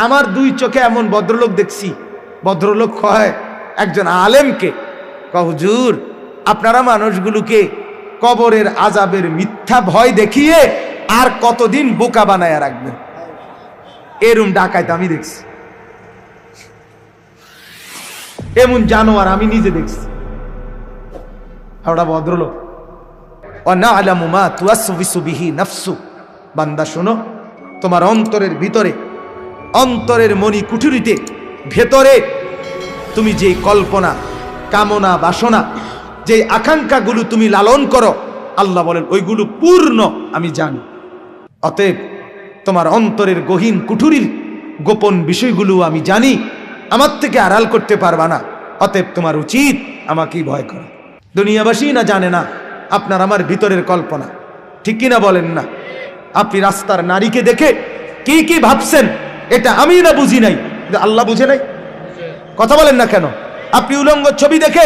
আমার দুই চোখে এমন ভদ্রলোক দেখছি, ভদ্রলোক কয় একজন আলেমকে, হুজুর আপনারা মানুষগুলোকে কবরের আযাবের মিথ্যা ভয় দেখিয়ে আর কতদিন বোকা বানায়া রাখবেন। এরম ডাকাইতে আমি দেখছি, এমন জানোয়ার আমি নিজে দেখছি। ওটা ভদ্রলোক। ওয়ানা'লামু মা তুওয়াসওয়িসু বিহি নাফসু, বান্দা শোনো, তোমার অন্তরের ভিতরে, অন্তরের মনি কুঠুরিতে ভেতরে তুমি যে কল্পনা, কামনা, বাসনা, যে আকাঙ্ক্ষাগুলো তুমি লালন করো, আল্লাহ বলেন ওইগুলো পূর্ণ আমি জানি। অতএব তোমার অন্তরের গহীন কুঠুরির গোপন বিষয়গুলো আমি জানি, আমার থেকে আড়াল করতে পারবা না। অতএব তোমার উচিত আমাকেই ভয় করা। দুনিয়াবাসী না জানে না আপনার আমার ভিতরের কল্পনা, ঠিক কিনা বলেন না? আপনি রাস্তার নারীকে দেখে কি কি ভাবছেন এটা আমি না বুঝি নাই, আল্লাহ বুঝে নাই? কথা বলেন না কেন? আপনি উলঙ্গ ছবি দেখে,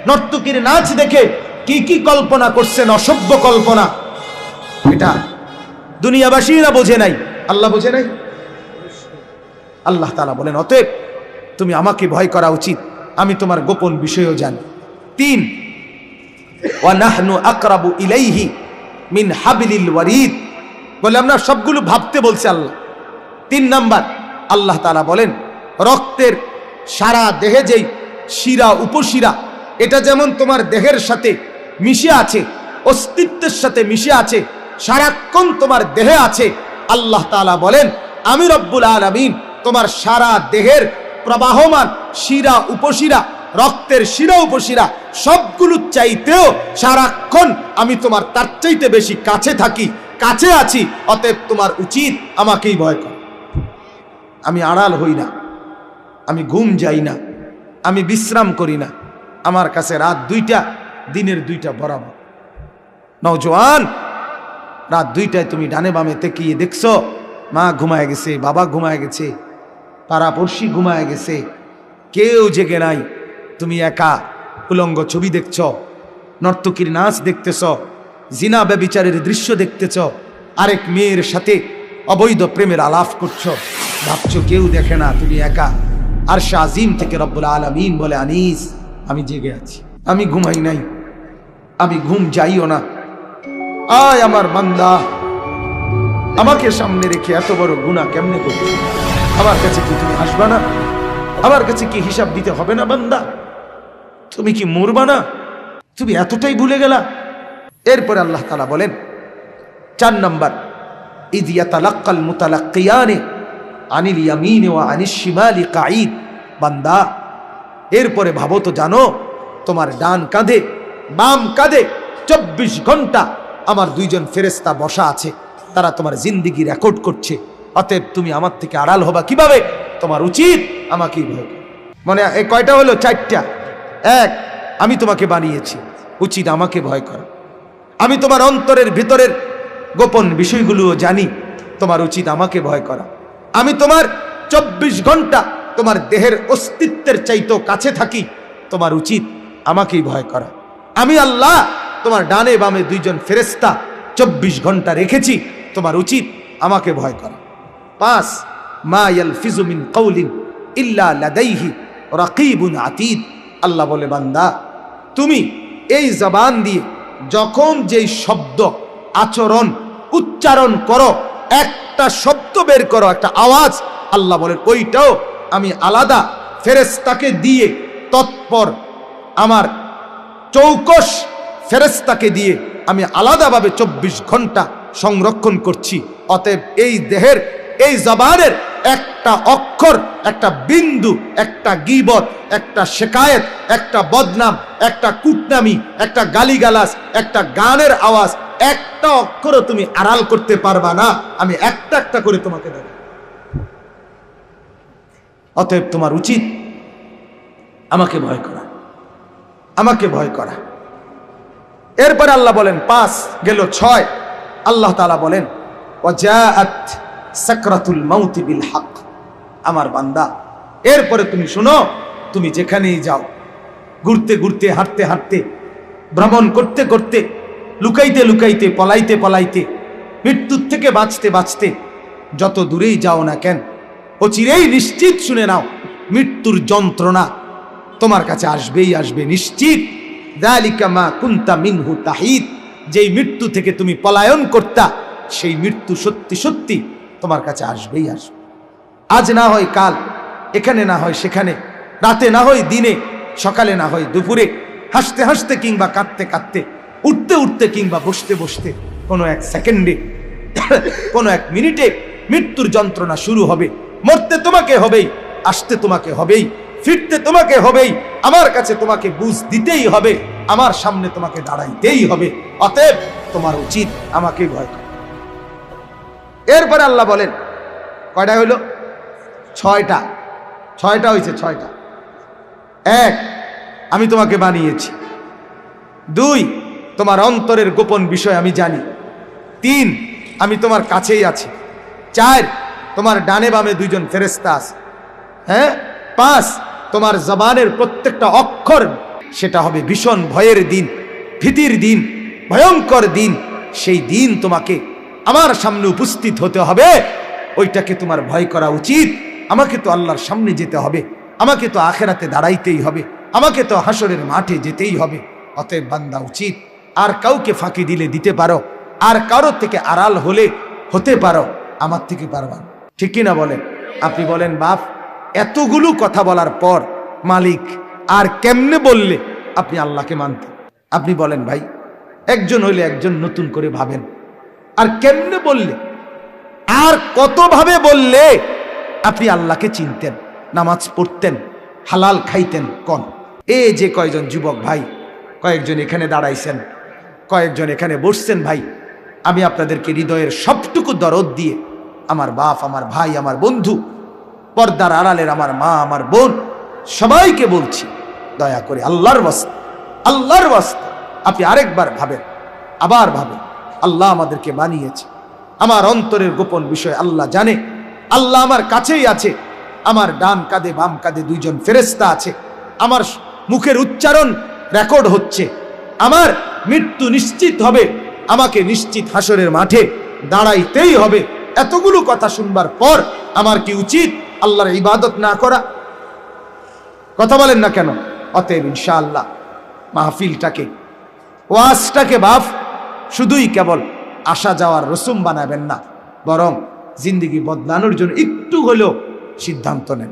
নর্তকীর নাচ দেখে কি কি কল্পনা করছেন, অসভ্য কল্পনা, এটা দুনিয়াবাসী না বোঝে নাই, আল্লাহ বোঝে নাই? আল্লাহ তাআলা বলেন অতএব তুমি আমাকে ভয় করা উচিত, আমি তোমার গোপন বিষয়ও জানি। 3, ওয়া নাহনু আকরাবু ইলাইহি মিন হাবলিল ওয়ারিদ, বলে আমরা সবগুলো ভাবতে বলছে আল্লাহ। 3 নাম্বার, আল্লাহ তাআলা বলেন রক্তের সারা দেহে যেই শিরা উপশিরা, এটা যেমন তোমার দেহের সাথে মিশে আছে, অস্তিত্বের সাথে মিশে আছে, সারাক্ষণ তোমার দেহে আছে। আল্লাহ তাআলা বলেন আমি রব্বুল আলামিন তোমার সারা দেহের প্রবাহমান শিরা উপশিরা, রক্তের শিরা উপশিরা সবগুলো চাইতেও সারাক্ষণ আমি তোমার তার চাইতে বেশি কাছে থাকি, কাছে আছি। অতএব তোমার উচিত আমাকেই ভয় কর। আমি আড়াল হই না, আমি ঘুম যাই না, আমি বিশ্রাম করি না, আমার কাছে রাত 2টা দিনের 2টা বরাবর। নওজোয়ান, রাত 2টায় তুমি ডানে বামে তাকিয়ে দেখছো মা ঘুমায় গেছে, বাবা ঘুমায় গেছে, পাড়াপড়শি ঘুমায় গেছে, কেউ জেগে নাই, তুমি একা উলঙ্গ ছবি দেখছ, নর্তকীর নাচ দেখতেছ, জিনা ব্যভিচারের দৃশ্য দেখতেছ, আরেক মেয়ের সাথে অবৈধ প্রেমের আলাপ করছো, ভাবছো কেউ দেখে না, তুমি একা। আরশে আজিম থেকে রব্বুল আলামিন বলে আনিস আমি জেগে আছি, আমি ঘুমাই নাই, আমি ঘুম যাইও না। আয় আমার বান্দা, আমাকে সামনে রেখে এত বড় গুনাহ কেমনে করবে? আমার কাছে কি তুমি আসবা না? আমার কাছে কি হিসাব দিতে হবে না? বান্দা তুমি কি মরবা না? তুমি এতটাই ভুলে গেলা? এরপরে আল্লাহ তাআলা বলেন 4 নাম্বার, ইয ইয়াতালাক্কাল মুতালাক্কিয়ানি আনিল ইয়ামিনি ওয়া আনিশ শিমালি কাঈদ, বান্দা এরপরে ভাবো তো, জানো তোমার ডান কাঁধে বাম কাঁধে 24 ঘন্টা আমার 2জন ফেরেশতা বসা আছে, তারা তোমার জিন্দেগি রেকর্ড করছে। অতএব তুমি আমার থেকে আড়াল হবা কিভাবে? তোমার উচিত আমাকেই ভয় করা। মানে এই কয়টা হলো? 4টা। 1, আমি তোমাকে বানিয়েছি, উচিত আমাকে ভয় করা। আমি তোমার অন্তরের ভিতরের গোপন বিষয়গুলোও জানি, তোমার উচিত আমাকে ভয় করা। আমি তোমার 24 ঘন্টা তোমার দেহের অস্তিত্বের চাইতেও কাছে থাকি, তোমার উচিত আমাকেই ভয় করা। আমি আল্লাহ তোমার ডানে বামে 2জন ফেরেশতা 24 ঘন্টা রেখেছি, তোমার উচিত আমাকে ভয় করা। 5, মা ইয়ালফিজু মিন কাউলিন ইল্লা লাদাইহি রাকিবুন আতীদ, আল্লাহ বলে বান্দা তুমি এই জবান দিয়ে যখন যেই শব্দ আচরণ উচ্চারণ করো, একটা শব্দ বের করো, একটা আওয়াজ, আল্লাহ বলেন ওইটাও আমি আলাদা ফেরেশতাকে দিয়ে তৎপর আমার চৌকস ফেরেশতাকে দিয়ে আমি আলাদাভাবে 24 ঘন্টা সংরক্ষণ করছি। অতএব এই দেহের, এই জবানের একটা অক্ষর, একটা বিন্দু, একটা গীবত, একটা শিকায়েত, একটা বদনাম, একটা কুটনামি, একটা গালিগালাজ, একটা গানের আওয়াজ, একটা অক্ষরও তুমি আড়াল করতে পারবা না, আমি একটা একটা করে তোমাকে দেব। অতএব তোমার উচিত আমাকে ভয় করা, আমাকে ভয় করা। এরপর আল্লাহ বলেন 5 গেল 6, আল্লাহ তাআলা বলেন ওয়াজাআত সাকরাতুল মাউত বিল হক, আমার বান্দা এরপরে তুমি শোনো, তুমি যেখানেই যাও, ঘুরতে ঘুরতে, হাঁটতে হাঁটতে, ভ্রমণ করতে করতে, লুকাইতে লুকাইতে, পলাইতে পলাইতে, মৃত্যুর থেকে বাঁচতে বাঁচতে যত দূরেই যাও না কেন, অচিরেই নিশ্চিত শুনে নাও, মৃত্যুর যন্ত্রণা তোমার কাছে আসবেই আসবে নিশ্চিত। যালিকা মা কুনতা মিনহু তাহিদ, যেই মৃত্যু থেকে তুমি পলায়ন করতা, সেই মৃত্যু সত্যি সত্যি তোমার কাছে আসবেই আসবে। আজ না হয় কাল, এখানে না হয় সেখানে, রাতে না হয় দিনে, সকালে না হয় দুপুরে, হাসতে হাসতে কিংবা কাঁদতে কাঁদতে, উঠতে উঠতে কিংবা বসতে বসতে, কোনো এক সেকেন্ডে কোনো এক মিনিটে মৃত্যুর যন্ত্রণা শুরু হবে। মরতে তোমাকে হবেই, আসতে তোমাকে হবেই, ফিরতে তোমাকে হবেই, আমার কাছে তোমাকে বুঝ দিতেই হবে, আমার সামনে তোমাকে দাঁড়াইতেই হবে। অতএব তোমার উচিত আমাকে ভয় করা। এরপরে আল্লাহ বলেন, কয়টা হইল? ছয়টা হয়েছে, ছয়টা। এক, আমি তোমাকে বানিয়েছি। দুই, তোমার অন্তরের গোপন বিষয় আমি জানি। তিন, আমি তোমার কাছেই আছি। চার, তোমার ডানে বামে দুইজন ফেরেশতা আছে। হ্যাঁ, পাঁচ, তোমার জবানের প্রত্যেকটা অক্ষর সেটা হবে ভীষণ ভয়ের দিন, ভীতির দিন, ভয়ঙ্কর দিন। সেই দিন তোমাকে আমার সামনে উপস্থিত হতে হবে, ওইটাকে তোমার ভয় করা উচিত। আমাকে তো আল্লাহর সামনে যেতে হবে, আমাকে তো আখেরাতে দাঁড়াইতেই হবে, আমাকে তো হাসরের মাঠে যেতেই হবে। অতএব বান্দা উচিত, আর কাউকে ফাঁকি দিলে দিতে পারো, আর কারোর থেকে আড়াল হলে হতে পারো, আমার থেকে পারবা না। ঠিক কিনা বলেন? আপনি বলেন, বাপ এতগুলো কথা বলার পর মালিক আর কেমনে বললে আপনি আল্লাহকে মানতেন? আপনি বলেন ভাই, একজন হইলে একজন নতুন করে ভাবেন, আর কেমনে বললে, আর কতভাবে বললে আপনি আল্লাহকে চিনতেন, নামাজ পড়তেন, হালাল খাইতেন? কোন এই যে কয়েকজন যুবক ভাই, কয়েকজন এখানে দাঁড়াইছেন, কয়েকজন এখানে বসছেন, ভাই আমি আপনাদেরকে হৃদয়ের সবটুকু দরদ দিয়ে, আমার বাপ, আমার ভাই, আমার বন্ধু, পর্দার আড়ালের আমার মা, আমার বোন, সবাইকে বলছি, দয়া করে আল্লাহর ওয়াস্তে, আল্লাহর ওয়াস্তে আপনি আরেকবার ভাবেন, আবার ভাবেন। আল্লাহ আমাদেরকে বানিয়েছে, আমার অন্তরের গোপন বিষয় আল্লাহ জানে। আল্লাহ আমার কাছেই আছে, আমার ডান কাঁধে বাম কাঁধে দুইজন ফেরেশতা আছে, আমার মুখের উচ্চারণ রেকর্ড হচ্ছে, আমার মৃত্যু নিশ্চিত হবে, আমাকে নিশ্চিত হাসরের মাঠে দাঁড়াইতেই হবে। এতগুলো কথা শুনবার পর আমার কি উচিত আল্লাহর ইবাদত না করা? কথা বলেন না কেন? অতএব ইনশাআল্লাহ মাহফিলটাকে, ওয়াজটাকে বাপ শুধুই কেবল আসা যাওয়ার রসুম বানাবেন না, বরং জিন্দেগি বদলানোর জন্য একটু হলেও সিদ্ধান্ত নেন,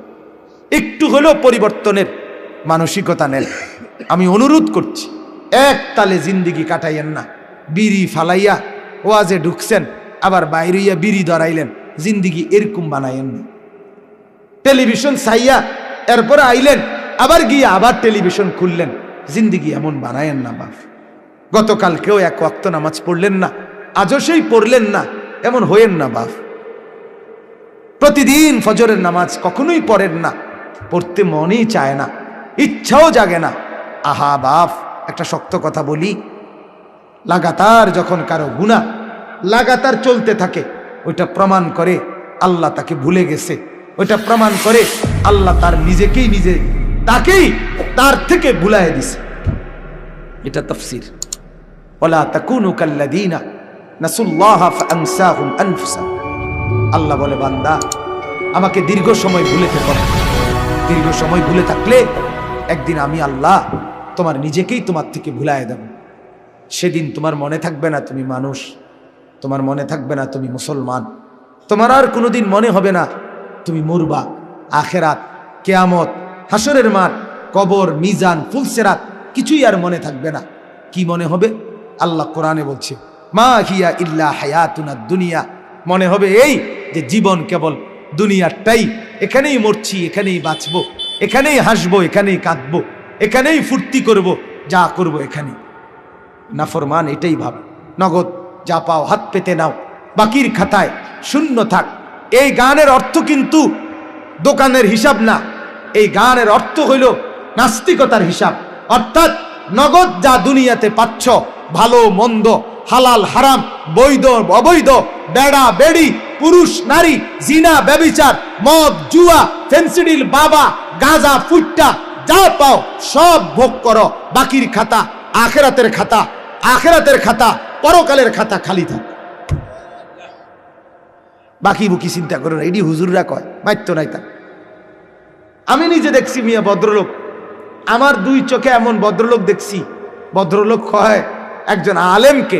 একটু হলেও পরিবর্তনের মানসিকতা নেন। আমি অনুরোধ করছি, এক তালে জিন্দেগি কাটাইয়েন না। বিড়ি ফালাইয়া ওয়াজে ঢুকছেন, আবার বাইরেইয়া বিড়ি ধরাইলেন, জিন্দেগি এরকম বানাইয়েন না। টেলিভিশন চাইয়া এরপরে আইলেন, আবার গিয়ে আবার টেলিভিশন খুললেন, জিন্দেগি এমন বানায়েন না বাপ। গতকালকেও এক ওয়াক্ত নামাজ পড়লেন না, আজও সেই পড়লেন না, এমন হইেন না বাপ। প্রতিদিন ফজরের নামাজ কখনোই পড়েন না, পড়তে মনেই চায় না, ইচ্ছাও জাগে না। আহা বাপ, একটা শক্ত কথা বলি, লাগাতার যখন কারো গুনাহ লাগাতার চলতে থাকে, ওইটা প্রমাণ করে আল্লাহ তাকে ভুলে গেছে, ওইটা প্রমাণ করে আল্লাহ তার নিজেকেই নিজে তাকেই তার থেকে ভুলায় দিছে। এটা তাফসীর। ওয়ালা তাকুনু কাল্লাযীনা নাসুল্লাহা ফাআনসাহুম আনফুসাহুম। আল্লাহ বলে, বান্দা আমাকে দীর্ঘ সময় ভুলে থেকো না। দীর্ঘ সময় ভুলে থাকলে একদিন আমি আল্লাহ তোমার নিজেকেই তোমার থেকে ভুলায় দেব। সেদিন তোমার মনে থাকবে না তুমি মানুষ, তোমার মনে থাকবে না তুমি মুসলমান, তোমার আর কোনোদিন মনে হবে না তুমি মরবা। আখেরাত, কিয়ামত, হাসরের মাঠ, কবর, মিজান, ফুলসেরাত কিছুই আর মনে থাকবে না। কি মনে হবে? আল্লাহ কোরআনে বলছে, মা হিয়া ইল্লা হায়াতুনা দুনিয়া। মনে হবে এই যে জীবন কেবল দুনিয়ারটাই, এখানেই মরছি, এখানেই বাঁচবো, এখানেই হাসবো, এখানেই কাঁদবো, এখানেই ফুর্তি করব, যা করব এখানেই। নাফরমান এটাই ভাবে। নগদ যা পাও হাত পেতে নাও, বাকির খাতায় শূন্য থাক। এই গানের অর্থ কিন্তু দোকানের হিসাব না, এই গানের অর্থ হইল নাস্তিকতার হিসাব। অর্থাৎ নগদ যা দুনিয়াতে পাচ্ছ, ভালো মন্দ, হালাল হারাম, বৈধ অবৈধ, বেড়া বেড়ি, পুরুষ নারী, জিনা ব্যভিচার, মদ জুয়া, ফেন্সিডিল বাবা, গাঁজা ফুট্টা, যা পাও সব ভোগ করো। বাকির খাতা আখেরাতের খাতা, আখেরাতের খাতা পরকালের খাতা খালি থাক। বাকি বুকি চিন্তা করো না, এটি হুজুররা কয়, মাইতো নাই তা। আমি নিজে দেখছি মিয়া ভদ্রলোক, আমার দুই চোখে এমন ভদ্রলোক দেখছি, ভদ্রলোক কয় একজন আলেমকে,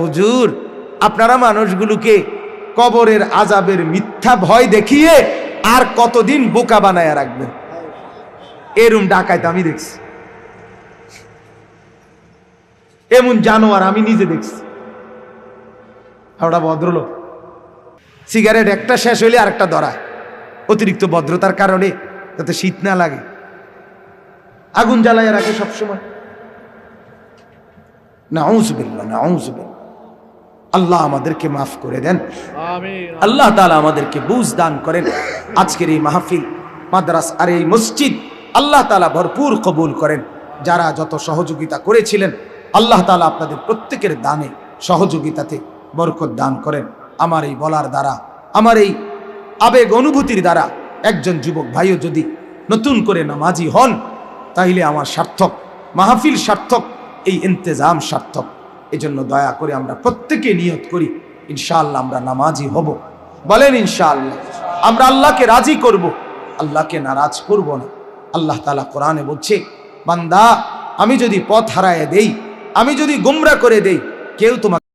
হুজুর আপনারা মানুষগুলোকে কবরের আযাবের মিথ্যা ভয় দেখিয়ে আর কতদিন বোকা বানায়া রাখবেন, এরম ডাকাইতে আমি দেখছি। এমন জানোয়ার আমি নিজে দেখছি। ওটা ভদ্রলোক, সিগারেট একটা শেষ হইলে আরেকটা ধরায়, অতিরিক্ত ভদ্রতার কারণে, যাতে শীত না লাগে, আগুন জ্বালাইয়া রাখে সবসময়। নাউযুবিল্লাহ, নাউযুবিল্লাহ। আল্লাহ আমাদেরকে মাফ করে দেন, আল্লাহ তাআলা আমাদেরকে বুঝ দান করেন। আজকের এই মাহফিল, মাদ্রাসা আর এই মসজিদ আল্লাহ তাআলা ভরপুর কবুল করেন। যারা যত সহযোগিতা করেছিলেন আল্লাহ তাআলা আপনাদের প্রত্যেকের দানে সহযোগিতাতে বরকত দান করেন। আমার এই বলার দ্বারা, আমার এই আবেগ অনুভূতির দ্বারা একজন যুবক ভাইও যদি নতুন করে নামাজি হন, তাহলে আমার সার্থক, মাহফিল সার্থক, এই ইন্তেজাম সার্থক। এজন্য দয়া করে আমরা প্রত্যেকে নিয়ত করি, ইনশাআল্লাহ আমরা নামাজি হব। বলেন ইনশাআল্লাহ। আমরা আল্লাহকে রাজি করব, আল্লাহকে নারাজ করব না। আল্লাহ তাআলা কোরআনে বলছে, বান্দা আমি যদি পথ হারায় দেই, আমি যদি গোমরা করে দেই, কেউ তোমাকে